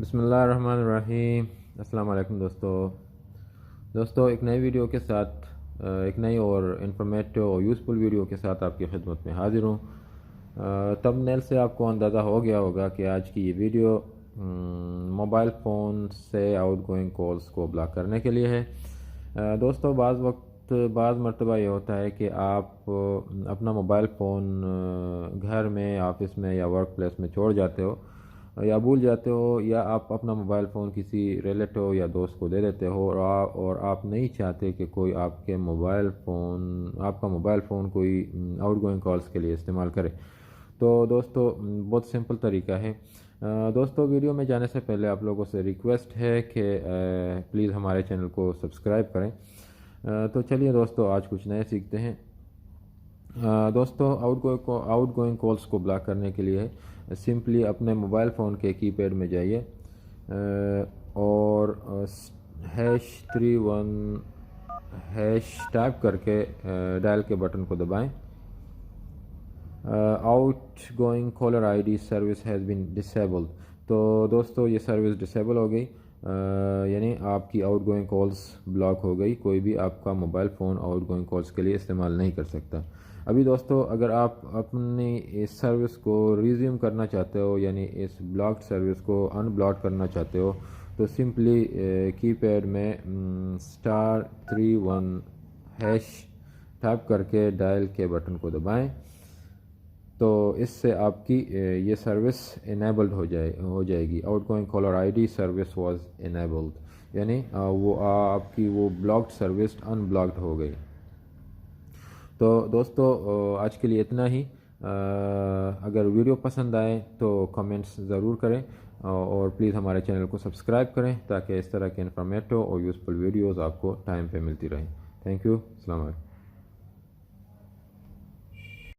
بسم اللہ الرحمن الرحیم۔ السلام علیکم دوستو ایک نئی ویڈیو کے ساتھ ایک نئی اور انفارمیٹو اور یوزفل ویڈیو کے ساتھ آپ کی خدمت میں حاضر ہوں۔ تمبنیل سے آپ کو اندازہ ہو گیا ہوگا کہ آج کی یہ ویڈیو موبائل فون سے آؤٹ گوئنگ کالز کو بلاک کرنے کے لیے ہے۔ دوستو بعض مرتبہ یہ ہوتا ہے کہ آپ اپنا موبائل فون گھر میں، آفس میں یا ورک پلیس میں چھوڑ جاتے ہو یا بھول جاتے ہو، یا آپ اپنا موبائل فون کسی ریلیٹو یا دوست کو دے دیتے ہو اور آپ نہیں چاہتے کہ کوئی آپ کا موبائل فون کوئی آؤٹ گوئنگ کالز کے لیے استعمال کرے۔ تو دوستو بہت سمپل طریقہ ہے۔ دوستو ویڈیو میں جانے سے پہلے آپ لوگوں سے ریکویسٹ ہے کہ پلیز ہمارے چینل کو سبسکرائب کریں۔ تو چلیے دوستو آج کچھ نئے سیکھتے ہیں۔ دوستو آؤٹ گوئنگ کالز کو بلاک کرنے کے لیے سمپلی اپنے موبائل فون کے کی پیڈ میں جائیے اور #31# ٹائپ کر کے ڈائل کے بٹن کو دبائیں۔ Outgoing caller I D service has been disabled. تو دوستو یہ سروس ڈسیبل ہو گئی، یعنی آپ کی آؤٹ گوئنگ کالز بلاک ہو گئی، کوئی بھی آپ کا mobile phone out going calls کے لیے استعمال نہیں کر سکتا۔ ابھی دوستو اگر آپ اپنی اس سروس کو ریزیوم کرنا چاہتے ہو، یعنی اس بلاکڈ سروس کو ان بلاک کرنا چاہتے ہو، تو سمپلی کی پیڈ میں *31# ٹائپ کر کے ڈائل کے بٹن کو دبائیں۔ تو اس سے آپ کی یہ سروس انیبلڈ ہو جائے گی۔ Out going caller I D service was enabled, یعنی وہ آپ کی وہ بلاکڈ سروس ان بلاکڈ ہو گئی۔ تو دوستو آج کے لیے اتنا ہی۔ اگر ویڈیو پسند آئے تو کمنٹس ضرور کریں اور پلیز ہمارے چینل کو سبسکرائب کریں تاکہ اس طرح کے انفارمیٹو اور یوزفل ویڈیوز آپ کو ٹائم پہ ملتی رہیں۔ تھینک یو، السلام علیکم۔